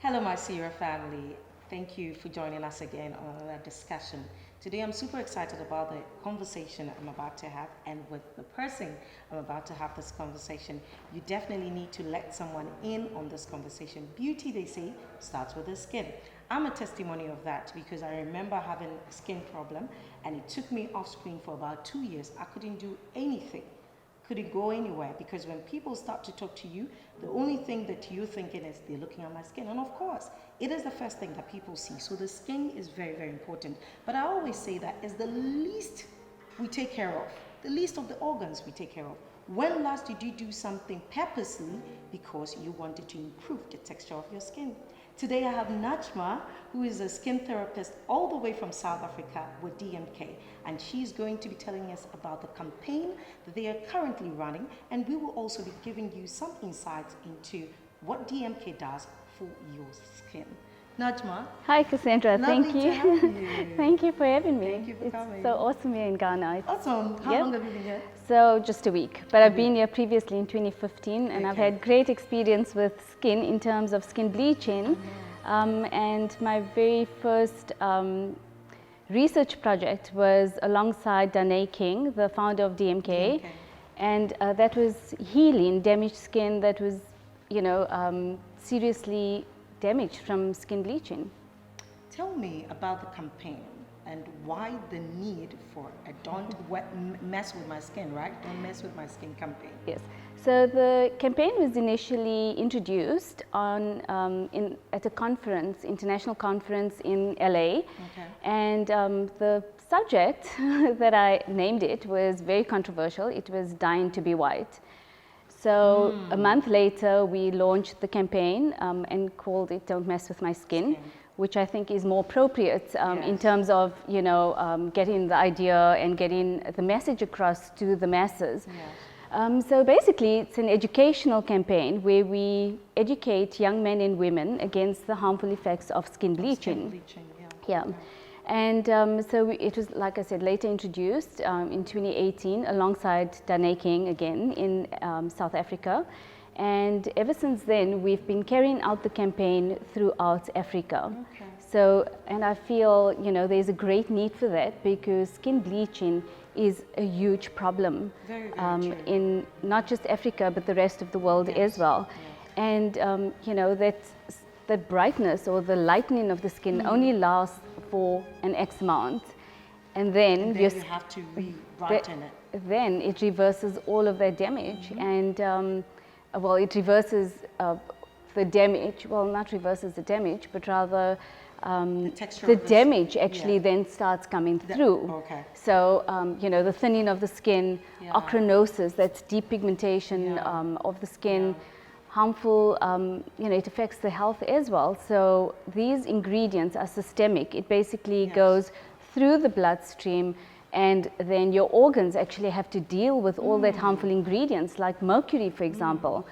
Hello, my Sierra family. Thank you for joining us again on our discussion. Today, I'm super excited about the conversation I'm about to have, and with the person I'm about to have this conversation. You definitely need to let someone in on this conversation. Beauty, they say, starts with the skin. I'm a testimony of that because I remember having a skin problem, and it took me off screen for about 2 years. I couldn't do anything. Couldn't go anywhere, because when people start to talk to you, the only thing that you're thinking is they're looking at my skin. And of course, it is the first thing that people see. So the skin is very, very important. But I always say that is the least we take care of, the least of the organs we take care of. When last did you do something purposely because you wanted to improve the texture of your skin? Today I have Najma, who is a skin therapist all the way from South Africa with DMK, and she's going to be telling us about the campaign that they are currently running, and we will also be giving you some insights into what DMK does for your skin. Najma. Hi Cassandra, thank you. To have you. Thank you for having me. Thank you for coming. It's so awesome here in Ghana. Awesome. How long have you been here? So just a week, but I've been here previously in 2015, and I've had great experience with skin in terms of skin bleaching. And my very first research project was alongside Danae King, the founder of DMK. And that was healing damaged skin that was, seriously damaged from skin bleaching. Tell me about the campaign and why the need for a don't mess with my skin, right? Don't mess with my skin campaign. Yes. So the campaign was initially introduced on at a conference, international conference in LA. And the subject that I named it was very controversial. It was dying to be white. So a month later, we launched the campaign and called it "Don't Mess with My Skin," which I think is more appropriate in terms of getting the idea and getting the message across to the masses. So basically, it's an educational campaign where we educate young men and women against the harmful effects of skin bleaching. And so it was, like I said, later introduced in 2018 alongside Danae King again in South Africa. And ever since then, we've been carrying out the campaign throughout Africa. So, and I feel, there's a great need for that, because skin bleaching is a huge problem in not just Africa, but the rest of the world as well. And, that brightness or the lightening of the skin only lasts for an X amount. And then you have to re-brighten it. Then it reverses all of that damage. And, well, it reverses the damage, well, not reverses the damage, but rather the damage actually then starts coming through. So, the thinning of the skin, ochronosis, that's deep pigmentation of the skin, harmful, it affects the health as well. So these ingredients are systemic. It basically goes through the bloodstream, and then your organs actually have to deal with all that harmful ingredients, like mercury, for example,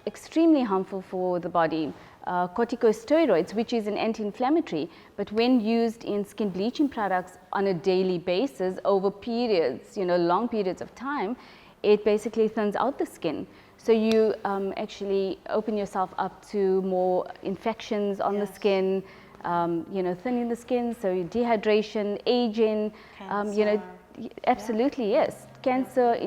extremely harmful for the body. Corticosteroids, which is an anti-inflammatory, but when used in skin bleaching products on a daily basis over periods, long periods of time, it basically thins out the skin. So you actually open yourself up to more infections on the skin, thinning the skin, so dehydration, aging, absolutely, yes. Cancer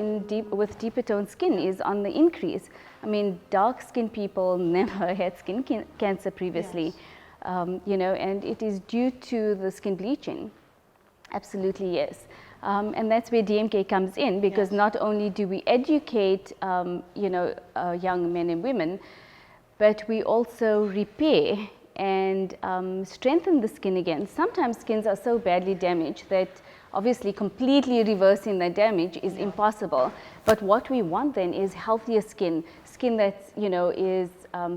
with deeper toned skin is on the increase. I mean, dark skinned people never had skin cancer previously, and it is due to the skin bleaching. Absolutely, yes. And that's where DMK comes in, because not only do we educate, young men and women, but we also repair and strengthen the skin again. Sometimes skins are so badly damaged that obviously completely reversing the damage is impossible. But what we want then is healthier skin that,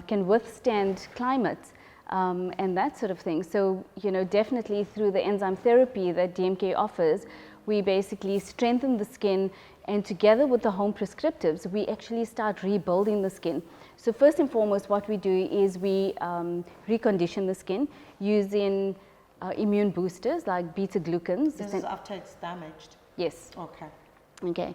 can withstand climate. And that sort of thing. So, definitely through the enzyme therapy that DMK offers, we basically strengthen the skin, and together with the home prescriptives, we actually start rebuilding the skin. So first and foremost, what we do is we recondition the skin using immune boosters like beta-glucans. This is after it's damaged? Yes. Okay,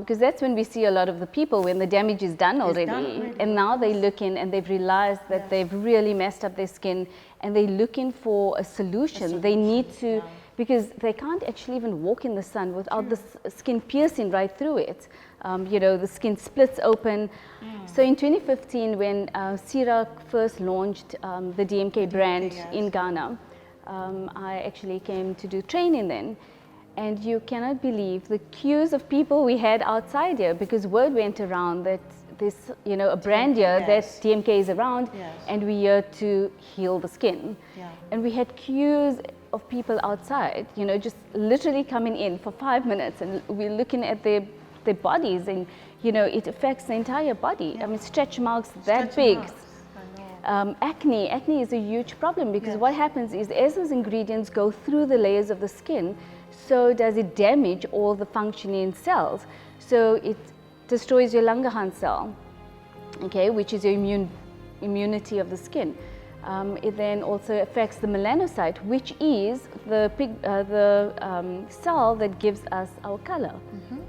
because that's when we see a lot of the people when the damage is done already, and now they look in and they've realized that they've really messed up their skin, and they're looking for a solution. They need to, because they can't actually even walk in the sun without the skin piercing right through it. You know, the skin splits open. So in 2015, when Sira first launched the DMK brand in Ghana, I actually came to do training then. And you cannot believe the queues of people we had outside here, because word went around that this, you know, a brand here that DMK is around, and we're here to heal the skin. And we had queues of people outside, you know, just literally coming in for 5 minutes, and we're looking at their bodies, and you know, it affects the entire body. I mean, stretch marks that big. Acne is a huge problem, because what happens is as those ingredients go through the layers of the skin, so does it damage all the functioning cells. So it destroys your Langerhans cell, okay, which is your immunity of the skin. It then also affects the melanocyte, which is the cell that gives us our color,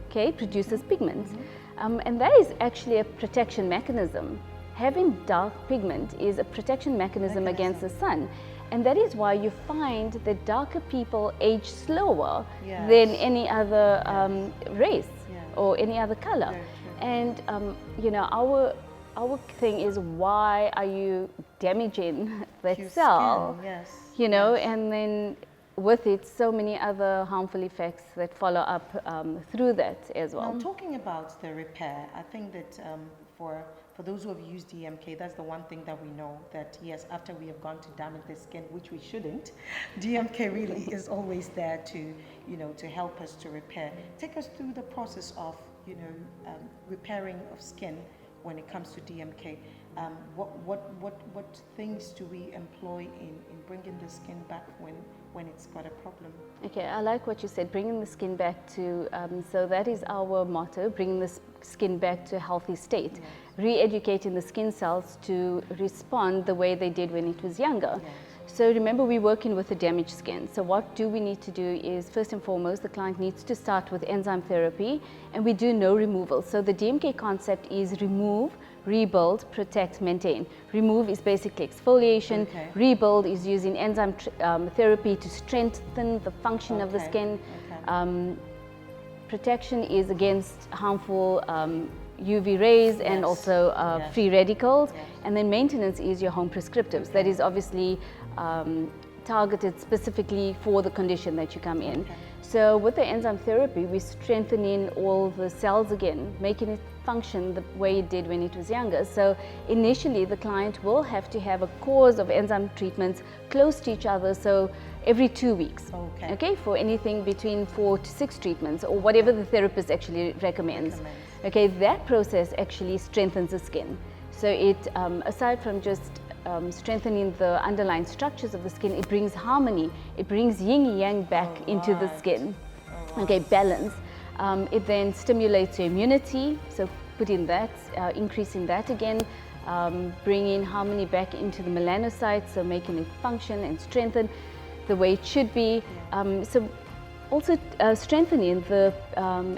okay, produces pigments. And that is actually a protection mechanism. Having dark pigment is a protection mechanism against the sun. And that is why you find that darker people age slower than any other race or any other color. And you know, our thing is, why are you damaging that cell? You know, and then with it, so many other harmful effects that follow up through that as well. Now, talking about the repair, I think that for those who have used DMK, that's the one thing that we know, that yes, after we have gone to damage the skin, which we shouldn't, DMK really is always there to, you know, to help us to repair. Take us through the process of, you know, repairing of skin when it comes to DMK. What things do we employ in bringing the skin back when it's got a problem? Okay, I like what you said, bringing the skin back to, so that is our motto, bringing the skin back to a healthy state. Re-educating the skin cells to respond the way they did when it was younger. So remember, we're working with the damaged skin. So what do we need to do is, first and foremost, the client needs to start with enzyme therapy, and we do no removal. So the DMK concept is remove, rebuild, protect, maintain. Remove is basically exfoliation. Rebuild is using enzyme therapy to strengthen the function of the skin. Protection is against harmful UV rays and also free radicals. And then maintenance is your home prescriptives. That is obviously targeted specifically for the condition that you come in. So with the enzyme therapy, we're strengthening all the cells again, making it function the way it did when it was younger. So initially the client will have to have a course of enzyme treatments close to each other, so every 2 weeks, okay, for anything between 4 to 6 treatments, or whatever the therapist actually recommends. Okay, that process actually strengthens the skin. So it, aside from just strengthening the underlying structures of the skin, it brings harmony, it brings yin and yang back into the skin, okay, balance. It then stimulates your immunity, so putting that, increasing that again, bringing harmony back into the melanocytes, so making it function and strengthen the way it should be. So also strengthening the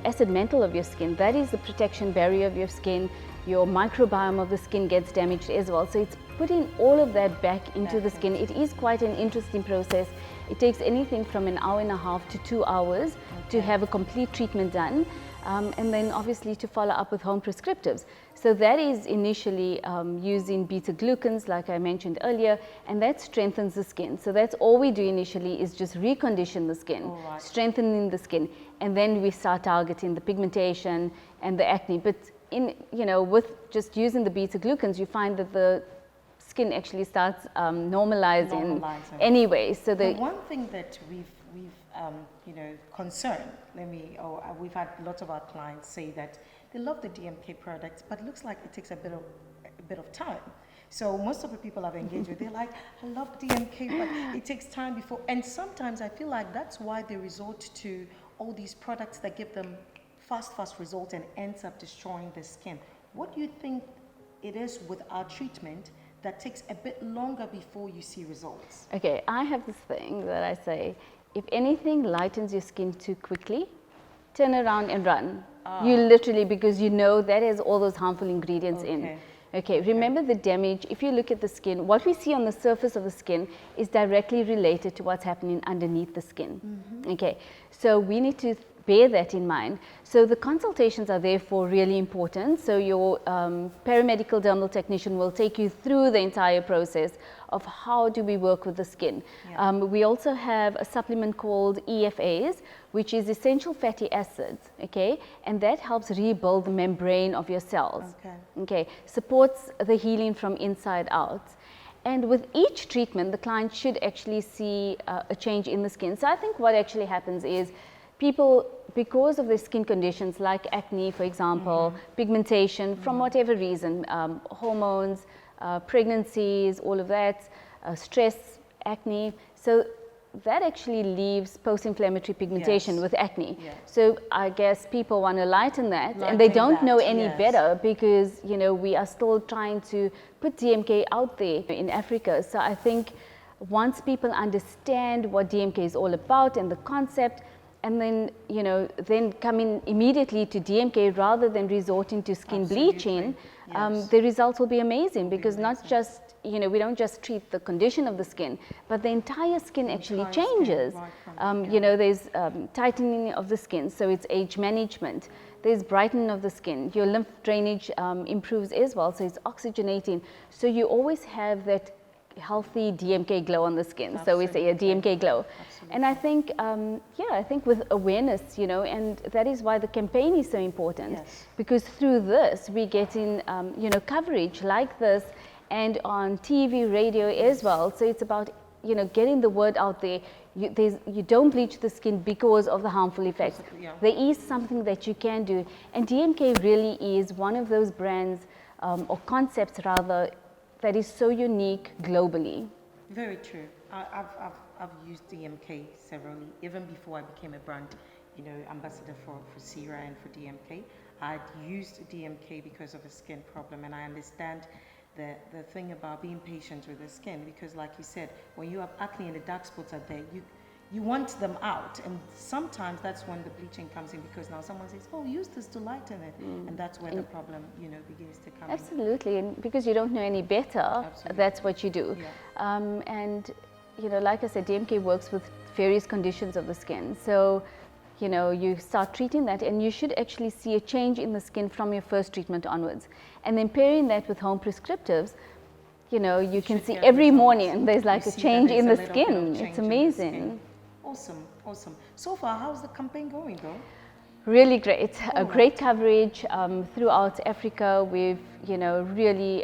acid mantle of your skin. That is the protection barrier of your skin. Your microbiome of the skin gets damaged as well. So it's putting all of that back into the skin. It is quite an interesting process. It takes anything from an hour and a half to 2 hours to have a complete treatment done. And then obviously to follow up with home prescriptives. So that is initially using beta-glucans, like I mentioned earlier, and that strengthens the skin. So that's all we do initially, is just recondition the skin, strengthening the skin, and then we start targeting the pigmentation and the acne. But in, you know, with just using the beta-glucans, you find that the skin actually starts normalizing anyway. So the one thing that we've you know, concerned, we've had lots of our clients say that they love the DMK products, but it looks like it takes a bit of time. So most of the people I've engaged with, they're like, I love DMK, but it takes time before. And sometimes I feel like that's why they resort to all these products that give them fast results and ends up destroying the skin. What do you think it is with our treatment that takes a bit longer before you see results? Okay, I have this thing that I say, if anything lightens your skin too quickly, turn around and run. You literally, because you know that has all those harmful ingredients in. Okay, remember the damage. If you look at the skin, what we see on the surface of the skin is directly related to what's happening underneath the skin. Okay, so we need to bear that in mind. So the consultations are therefore really important. So your paramedical dermal technician will take you through the entire process of how do we work with the skin. We also have a supplement called EFAs, which is essential fatty acids, okay, and that helps rebuild the membrane of your cells. Okay, supports the healing from inside out. And with each treatment, the client should actually see a change in the skin. So I think what actually happens is people, because of their skin conditions like acne, for example, pigmentation, from whatever reason, hormones, pregnancies, all of that, stress, acne, so that actually leaves post-inflammatory pigmentation with acne. So I guess people want to lighten that, and they don't know any better because, you know, we are still trying to put DMK out there in Africa. So I think once people understand what DMK is all about and the concept, and then, you know, then coming immediately to DMK rather than resorting to skin bleaching, the results will be amazing because not just, you know, we don't just treat the condition of the skin, but the entire skin actually changes. You know, there's tightening of the skin, so it's age management. There's brightening of the skin. Your lymph drainage improves as well, so it's oxygenating. So you always have that healthy DMK glow on the skin. So we say a DMK glow. And I think, yeah, I think with awareness, you know, and that is why the campaign is so important, because through this we get in, you know, coverage like this and on TV, radio as well. So it's about, you know, getting the word out there. You don't bleach the skin because of the harmful effects. There is something that you can do. And DMK really is one of those brands or concepts rather that is so unique globally. Very true. I've used DMK severally, even before I became a brand, you know, ambassador for Sierra and for DMK. I'd used DMK because of a skin problem, and I understand the thing about being patient with the skin, because like you said, when you have acne and the dark spots are there, you want them out, and sometimes that's when the bleaching comes in, because now someone says, oh, use this to lighten it, and that's where the problem, you know, begins to come in. And because you don't know any better, that's what you do. And you know, like I said, DMK works with various conditions of the skin. So, you know, you start treating that and you should actually see a change in the skin from your first treatment onwards. And then pairing that with home prescriptives, you know, you can see every morning there's like a change in the skin. It's amazing. Awesome, awesome. So far, how's the campaign going though? Really great. Great coverage throughout Africa. We've, you know, really,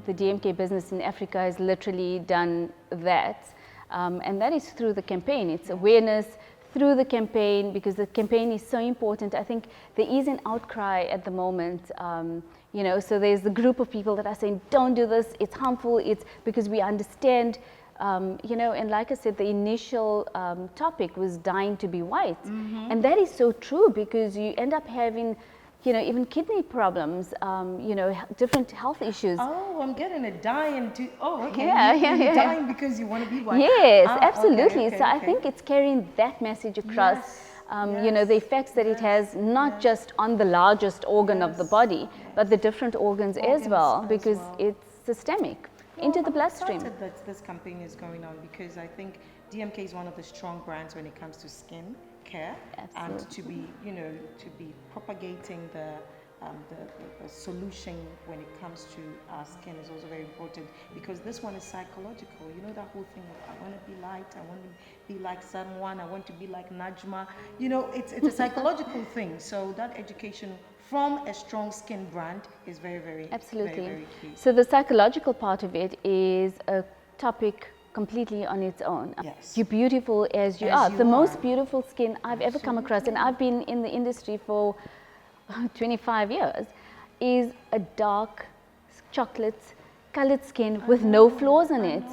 the DMK business in Africa has literally done that. And that is through the campaign. It's awareness through the campaign, because the campaign is so important. I think there is an outcry at the moment, you know, so there's a group of people that are saying, don't do this, it's harmful, it's because we understand, you know, and like I said, the initial topic was dying to be white. And that is so true, because you end up having, you know, even kidney problems, you know, different health issues. Oh, I'm getting a dying to, oh, okay. You're dying because you want to be white. Yes, absolutely. So I think it's carrying that message across, you know, the effects that it has, not just on the largest organ of the body, but the different organs as well, because it's systemic into the bloodstream. I'm excited that this campaign is going on, because I think DMK is one of the strong brands when it comes to skin care. Absolutely. And to be, you know, to be propagating the solution when it comes to our skin is also very important, because this one is psychological. You know, that whole thing of I want to be light, I want to be like someone, I want to be like Najma. You know, it's a psychological thing. So that education from a strong skin brand is very, very, absolutely, very, very key. So the psychological part of it is a topic completely on its own. You're beautiful as you are. The most beautiful skin I've ever come across, and I've been in the industry for 25 years, is a dark chocolate colored skin with no flaws on it.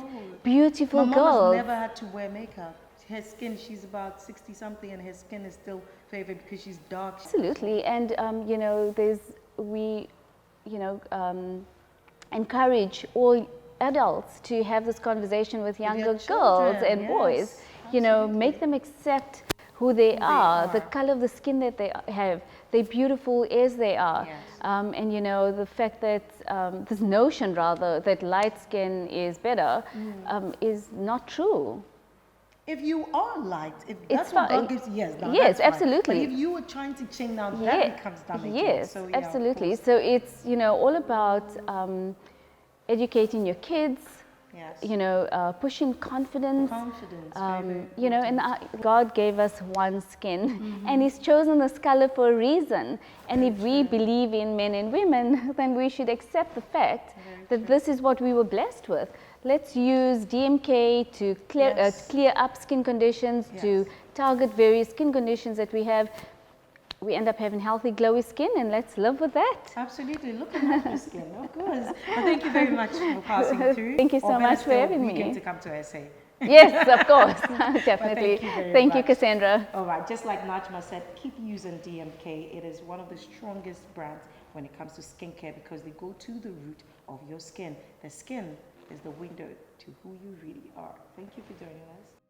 Beautiful girl. My mom has never had to wear makeup. Her skin, she's about 60 something, and her skin is still favored because she's dark. Absolutely. And you know, we you know, encourage all adults to have this conversation with younger girls and boys. You know, make them accept who they are, the are. color of the skin that they have, they're beautiful as they are. Yes. And you know, the fact that this notion rather that light skin is better is not true. If you are light, if It's that's what fine. God gives, yes, now Yes, that's fine. absolutely. But if you are trying to change now, Yeah, that becomes damaging. yes, So, yeah, of absolutely. course. So it's, you know, all about educating your kids, Yes. you know, pushing confidence. Confidence, very, very You know, and important. God gave us one skin, and He's chosen this color for a reason. And if we believe in men and women, then we should accept the fact that this is what we were blessed with. Let's use DMK to clear up skin conditions, to target various skin conditions that we have. We end up having healthy, glowy skin, and let's live with that. Absolutely. Look at your skin, of course. But thank you very much for passing through. Thank you so much for having we me. get to come to SA. Yes, of course, definitely. Thank you very Thank you, much. Cassandra. All right, just like Najma said, keep using DMK. It is one of the strongest brands when it comes to skincare because they go to the root of your skin. The skin is the window to who you really are. Thank you for joining us.